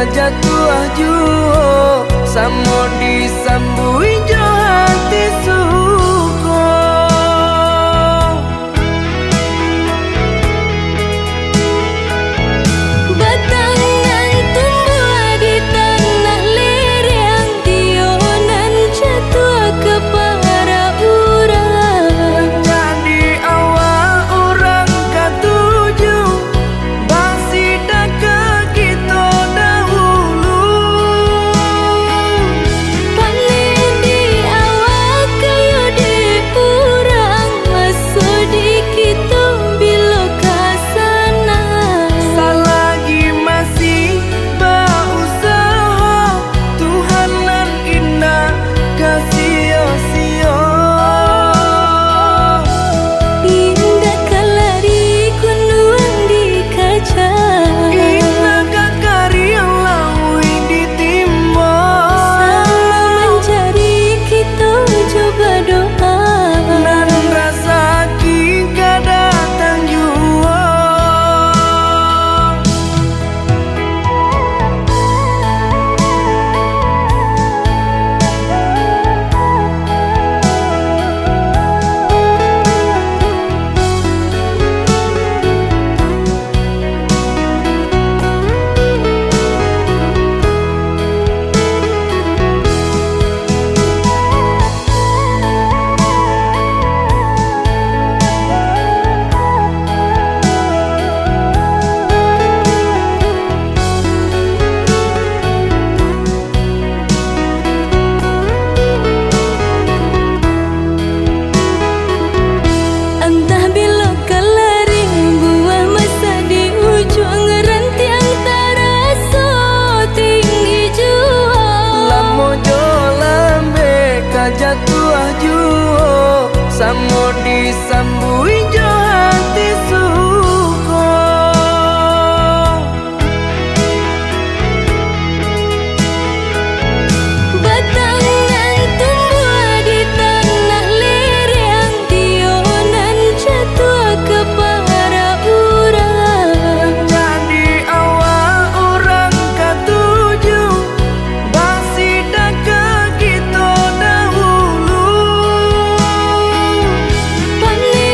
kajatuh juo samo disambui jo hati suko. Batangan tumbuh di tanah lereng, tionan jatuh ke para urang. Jadi awal orang katuju bangsi dak kita dahulu. Panen di awal kayu di urang, masuk di kita bila kasana. Selagi masih berusaha, Tuhan nan indah kasih-sia. Indah kalari kunuang di kaca, Indah kakari yang lawi ditimba. sama mencari kita coba doa. Nan rasa kita datang jua. Entah bila kelari buah masa di ujung rantiang terasa tinggi jua. Lamo jo lambe kajatuh juo samo disambui jo hati suko. Batangan tumbuh di tanah lereng, tionan jatuh ke para urang. Jadi awal orang katuju bangsi dak kita dahulu. Panen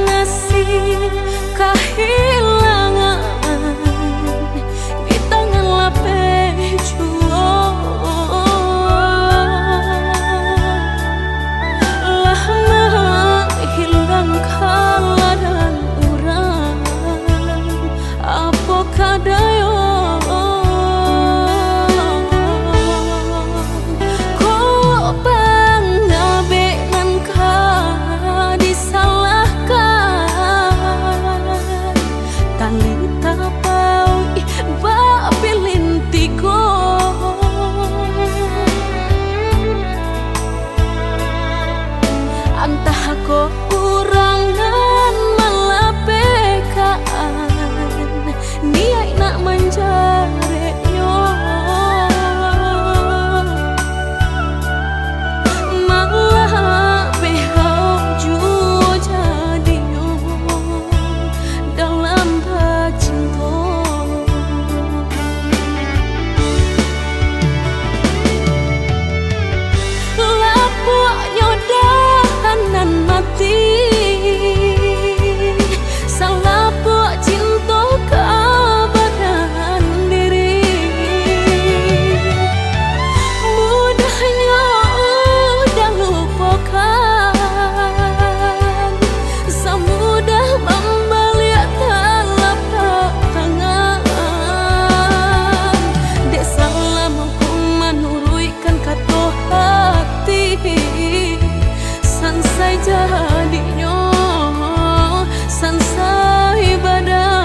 ngasih kehilangan di tangan lapeh juang. Lah hilang kala dan urang apa kadayo entah kok kurangan malapekaan niat nak menjareknya malah behau jua jadinya dalam cinta. Lapuknya nan mati salah buat cinta keabadian diri. Mudahnya udah lupakan, semudah membalik telapak tangan. Dek salah mampu menurutkan kata hati sansai jadinya sansai badan.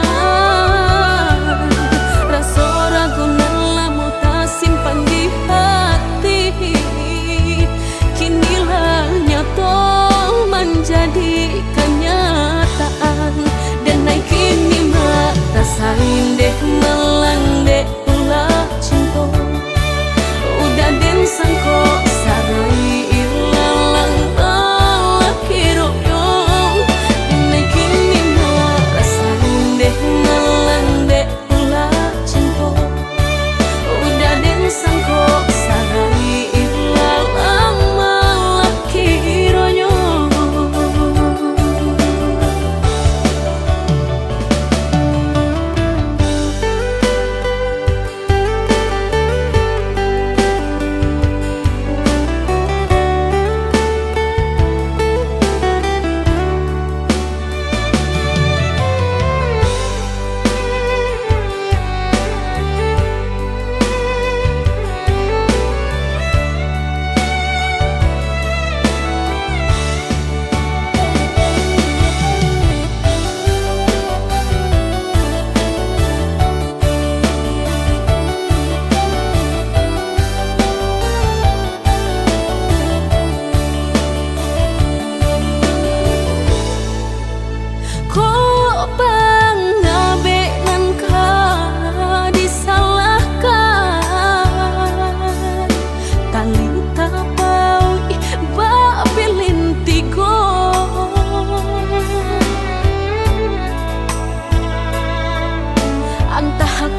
Rasa ragu nelamu tak simpan di hati, kinilah nyata menjadi kenyataan. Dan naik kini mata sain deh melang deh ulah cinta udah den sangko sarai ilalang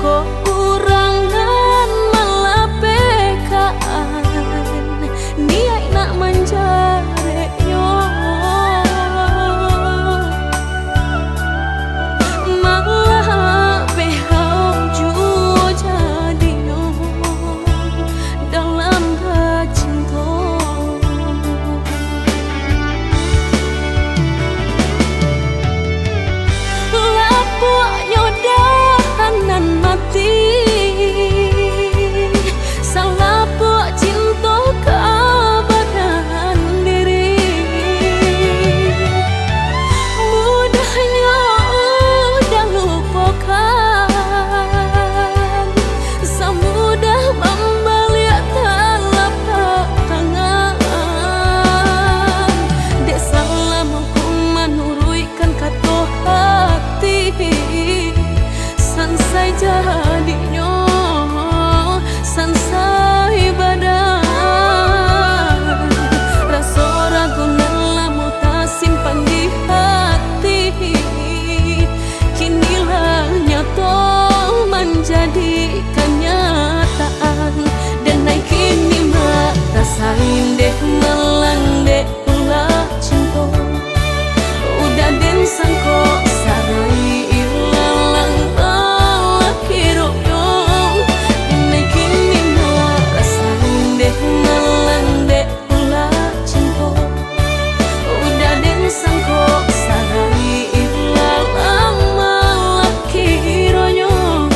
kok kurangan malapekaan niat nak menjareknya malah behau jua jadinya dalam cinta. Lapuknya nan mati salah buat cinta keabadian diri. Mudahnya udah lupakan, semudah membalik telapak tangan. Dek salah mampu menurutkan kata hati sansai jadinya sansai badan. Rasa ragu nelamu tak simpan di hati, kinilah nyata menjadi kenyataan. Dan naik kini mata sain deh melang deh ulah cinta udah den sangko sarai ilalang lalaki royong Inai kini ngerasain deh ngalang deh pula cinta Udah den sangko sarai ilalang lalaki royong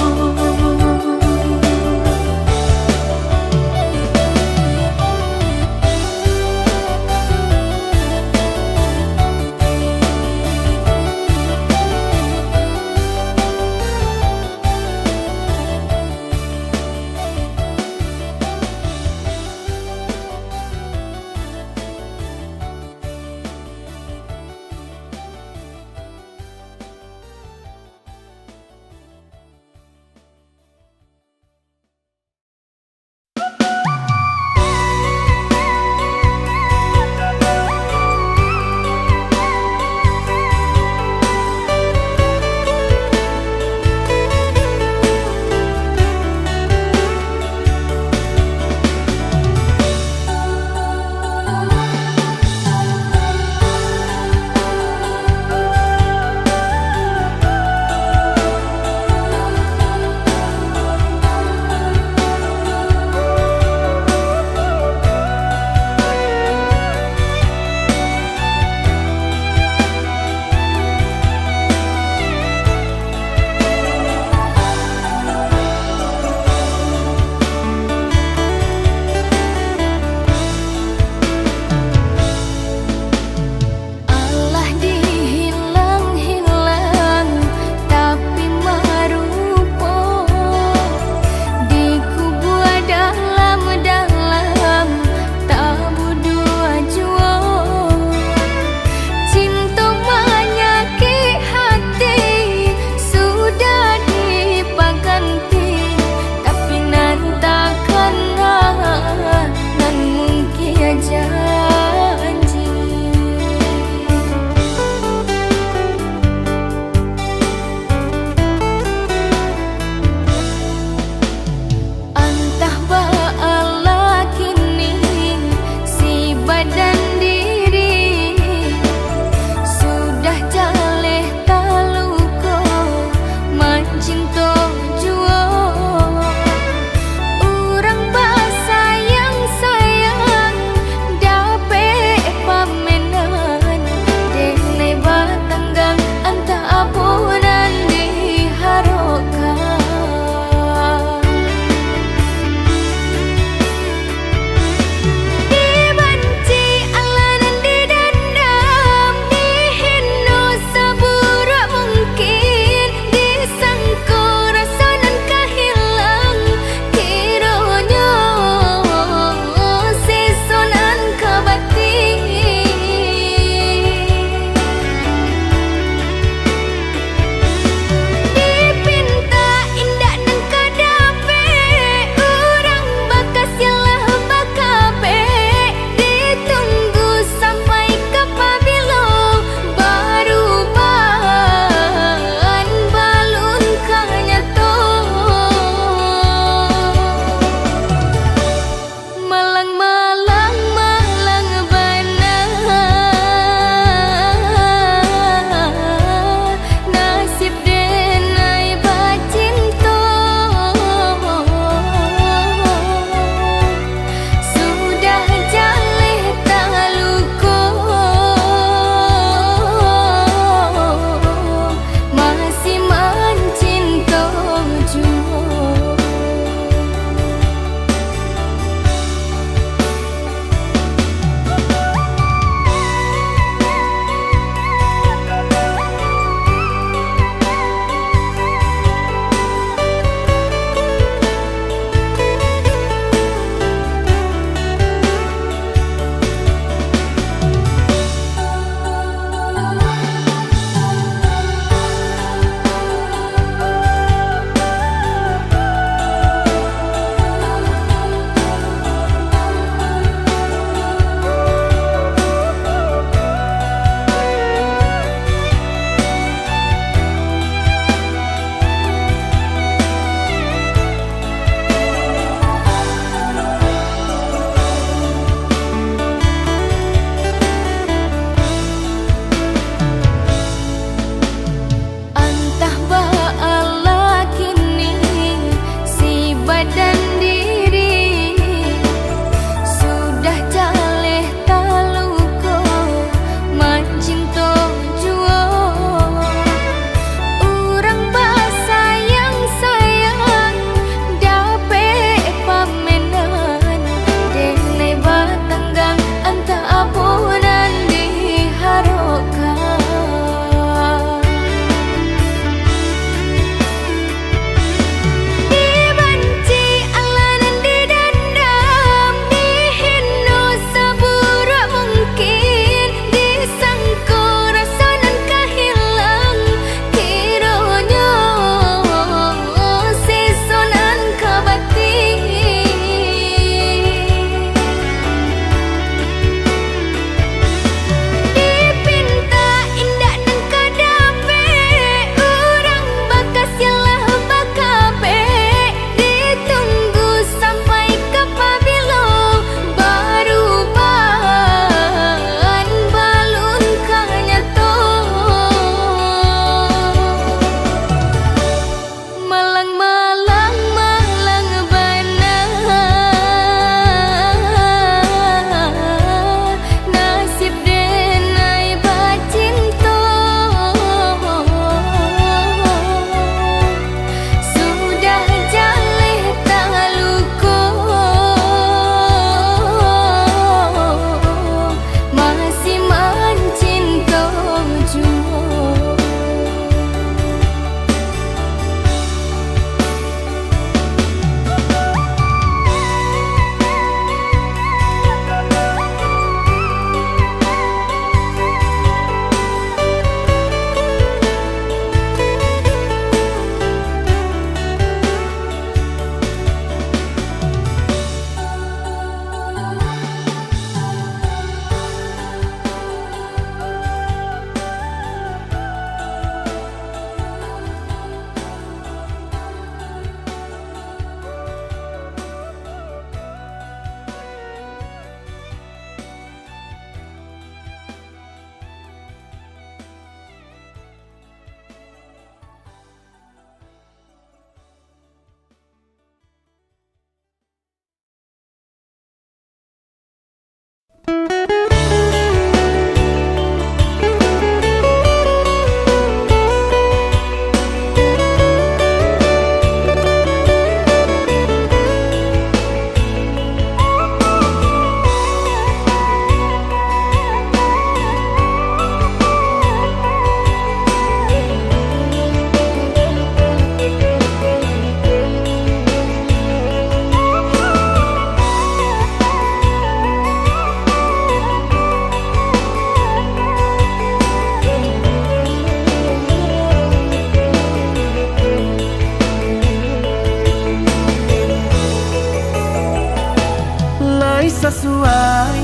tuai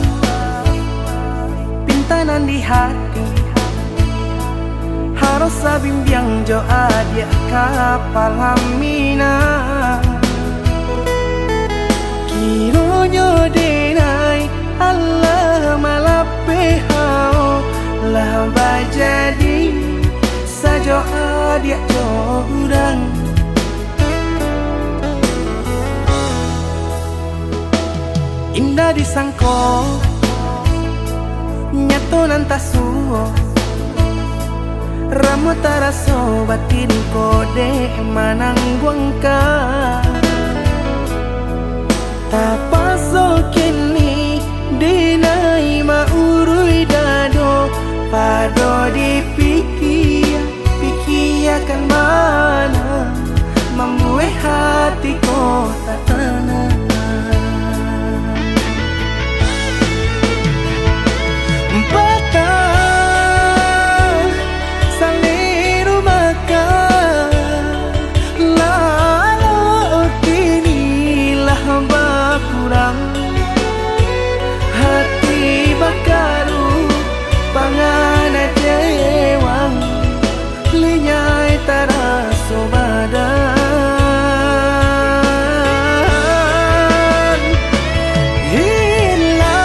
pintanan di hati harus sabimbiang jo adia kapal hamina kironyo denai Allah malape hao lah bajadi sajo adia jo urang indah disangko nyato nantasuo ramu taraso batin kode manangguangka tapaso kini dinai maurui dado pado dipikiakan mana membuat hatiku tak tenang. Hati bakaru pangana jewang linyai taraso badan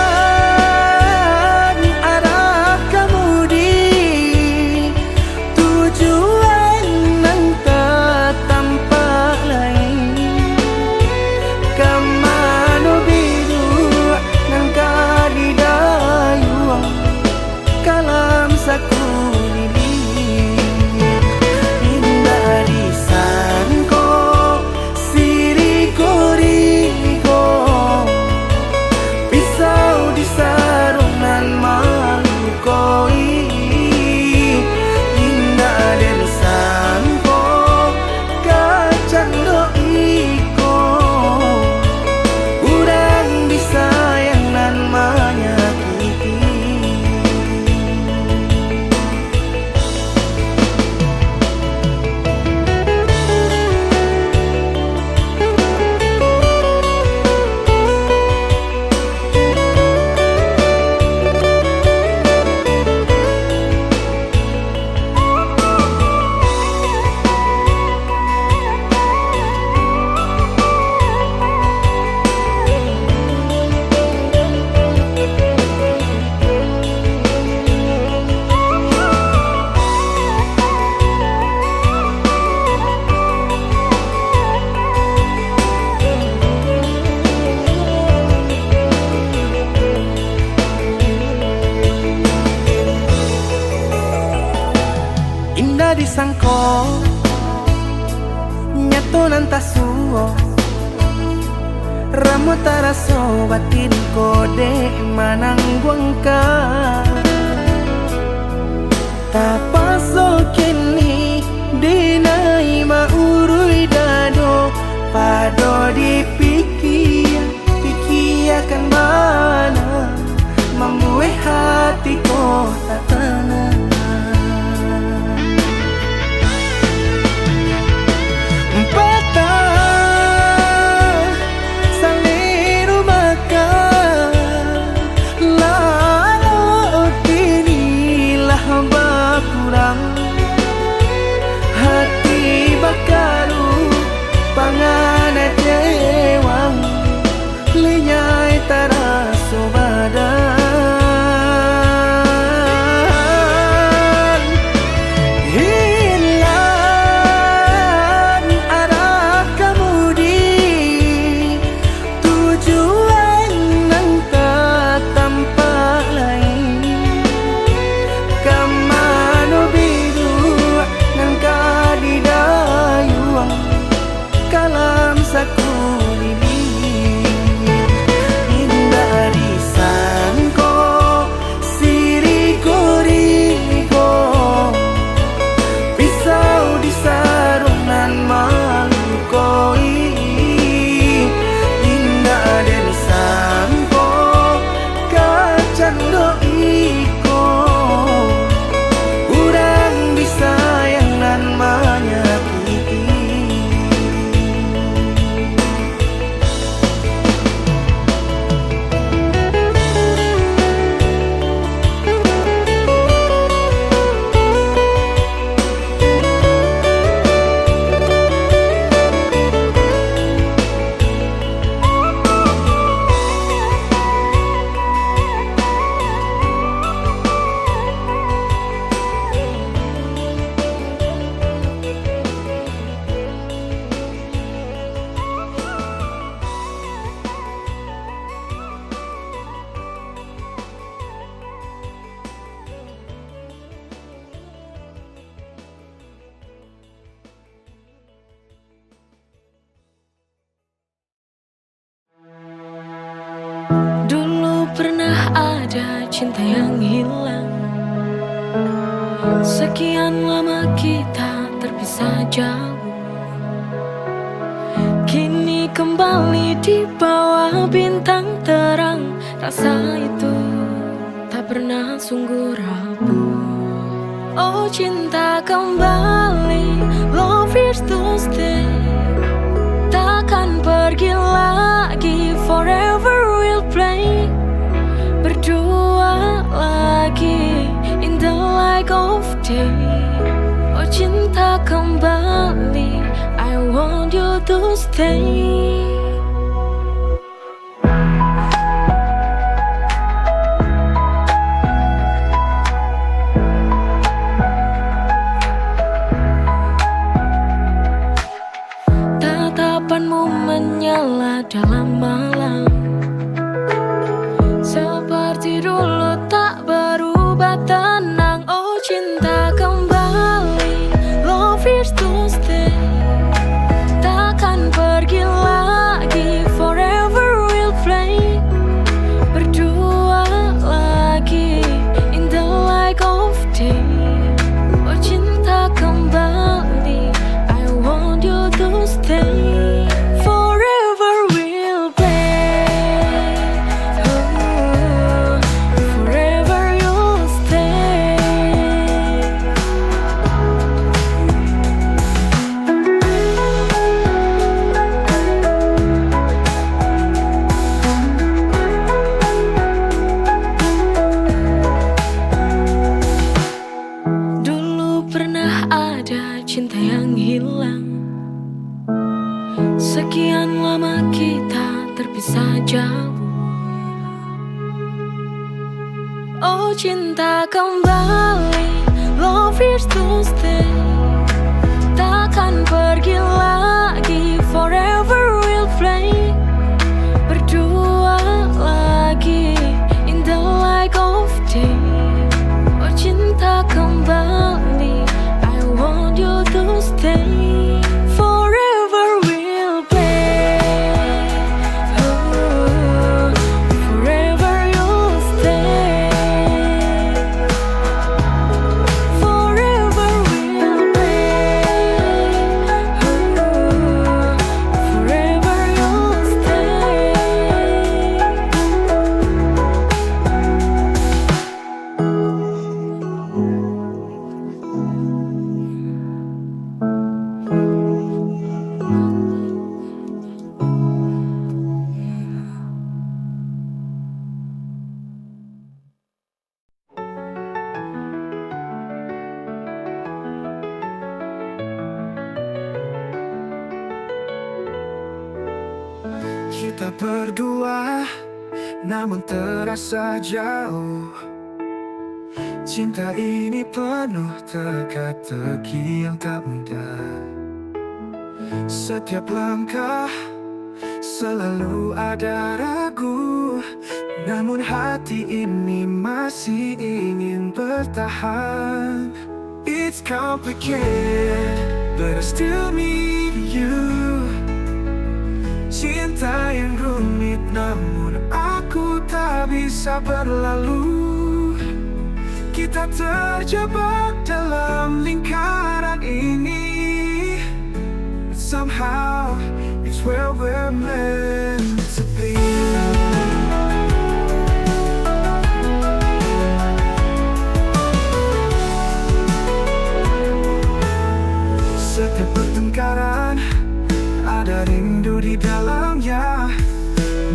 hilang arah kemudi tujuan nang tak tampak lain kamano biru nang kadidayuang kalam sakulili indah disangko siriko-riko pisau di sarungan malukoi indah disangko kacang doiko urang disayang nan menyakiti indah disangko nyato nantasuo ramu taraso batin kode manangguangka tapaso kini dinai maurui dado pado dipikiakan mana membuat hatiku tak tenang. Kurang ada cinta yang hilang. Sekian lama kita terpisah jauh, kini kembali di bawah bintang terang. Rasa itu tak pernah sungguh rapuh. Oh cinta kembali, love is to stay. Takkan pergi lagi, forever we'll play. Berdua lagi in the light of day. Oh cinta kembali, I want you to stay. Tatapanmu menyala dalam malam, seperti dulu tak berubah tenang. Oh cinta kembali, love is to stay. Takkan pergi lagi, forever we'll play. Berdua lagi in the light of day. Oh cinta kembali, I want you to stay. Cinta yang hilang. Sekian lama kita terpisah jauh. Oh cinta kembali, love is to stay. Takkan pergi lagi, forever we'll play. Berdua lagi in the light of day. Oh cinta kembali, I want you to stay. Forever we'll play. Oh, forever you'll stay. Forever we'll play. Oh, forever you'll stay. Kita berdua namun terasa jauh. Cinta ini penuh teka-teki yang tak mudah. Setiap langkah selalu ada ragu, namun hati ini masih ingin bertahan. It's complicated, but I still need you. Cinta yang rumit namun aku tak bisa berlalu. Kita terjebak dalam lingkaran ini. Somehow it's where we're meant to be. Setiap pertengkaran ada rindu di dalamnya,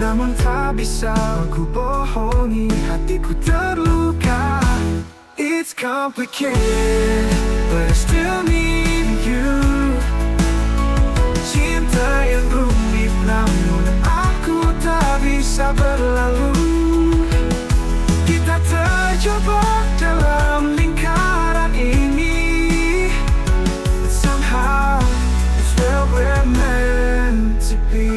namun tak bisa aku bohongi, hatiku terluka. It's complicated, but I still need you. Cinta yang rumit namun aku tak bisa berlalu. Kita terjebak dalam lingkaran ini. But somehow it's where we're meant to be.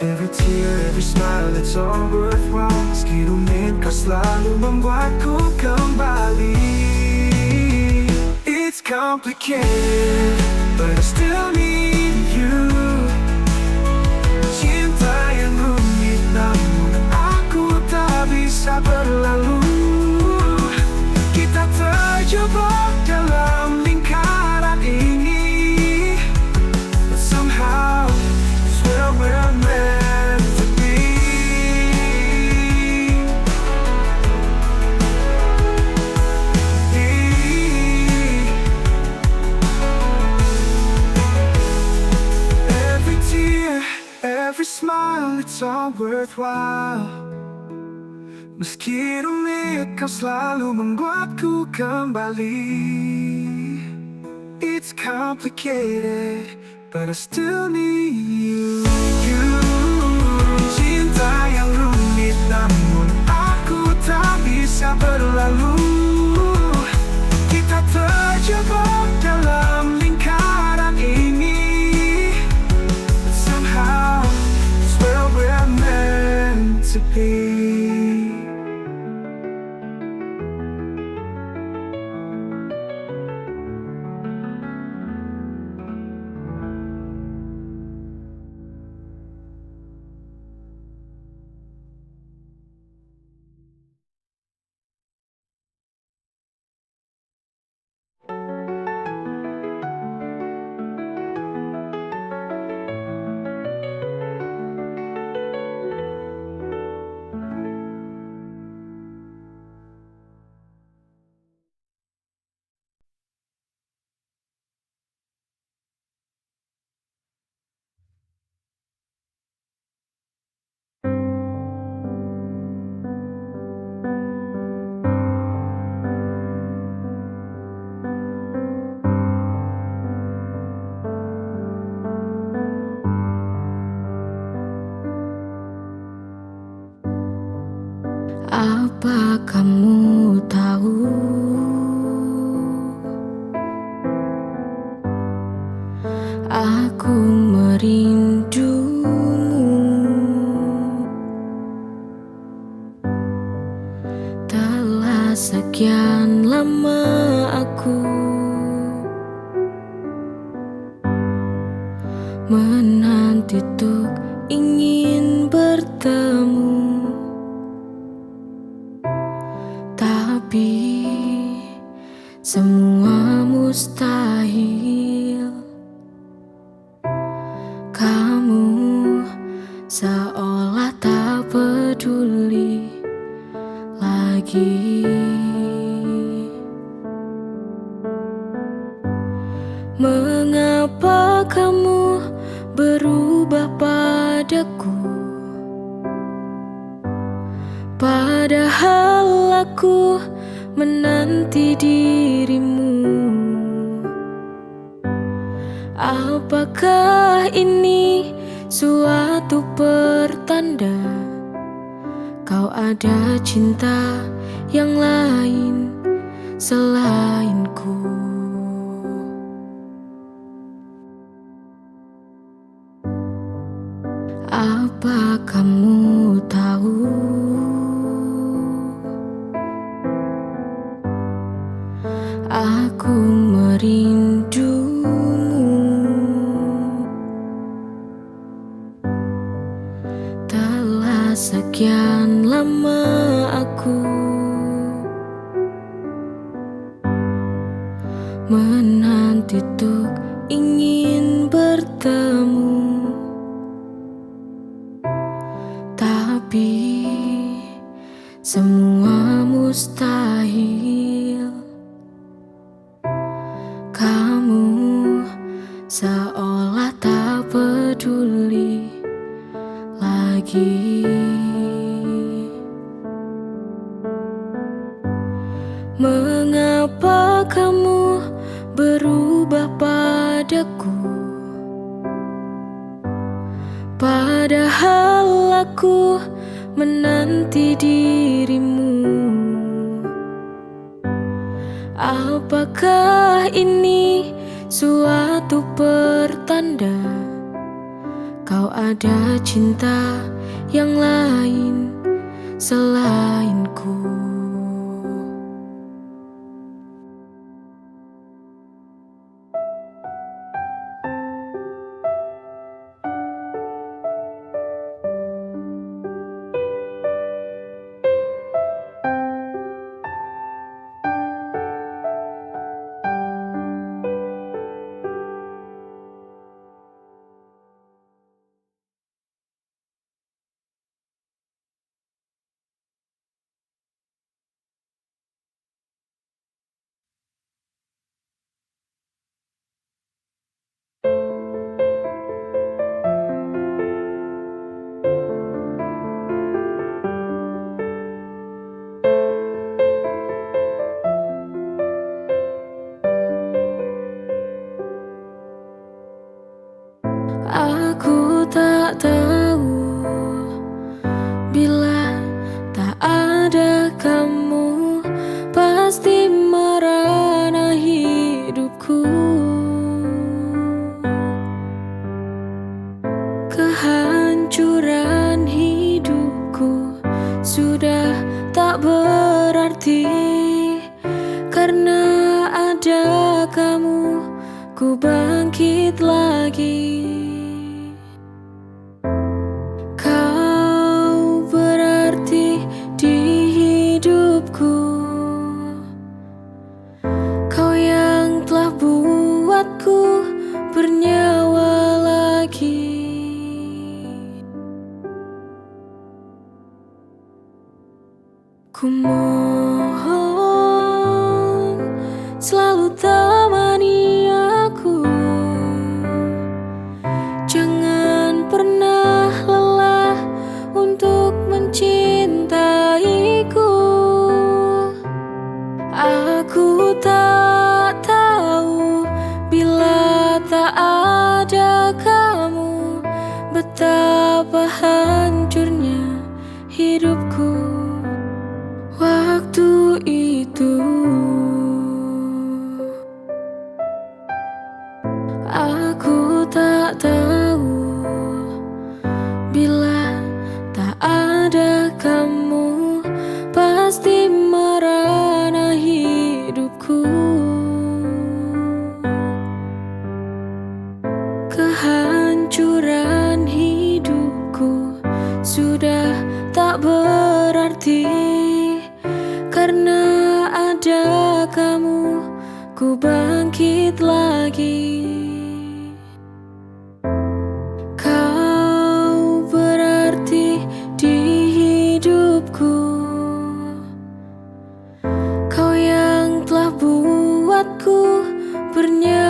Every tear, every smile, it's all worthwhile. Meski rumit kau selalu membuatku kembali. It's complicated, but I still need you. Cinta yang rumit namun aku it's all worthwhile. Meski rumit, kau selalu membuatku kembali. It's complicated, but I still need you. Cinta yang rumit, namun aku tak bisa berlalu. Kita terjebak dalam lingkaran ini. But somehow, it's where we're meant to be. Apa kamu tahu, aku merindumu. Telah sekian lama aku menanti untuk ingin bertemu. Tapi semua mustahil. Kamu seolah tak peduli lagi. Mengapa kamu berubah padaku? Padahal aku menanti dirimu. Apakah ini suatu pertanda kau ada cinta yang lain selainku? Apa kamu tahu, aku merindumu. Telah sekian lama aku menanti untuk ingin bertemu. Tapi semua mustahil. Kamu seolah tak peduli lagi. Mengapa kamu berubah padaku? Padahal aku menanti dirimu. Apakah ini suatu pertanda kau ada cinta yang lain selainku? tak tahu bila tak ada kamu pasti merana hidupku. Kehancuran hidupku sudah tak berarti, karena ada kamu ku bangkit lagi. Kau berarti di hidupku, kau yang telah buatku bernyawa lagi. Ku mohon selalu temani aku, jangan pernah lelah untuk mencintaiku. Aku tak tahu bila tak ada kamu betapa hancurnya hidupku waktu itu. Aku tak tahu bila tak ada kamu pasti merana hidupku. Kehancuran hidupku sudah tak berarti, karena ada kamu ku bangkit lagi. Kau berarti di hidupku, kau yang telah buatku bernyawa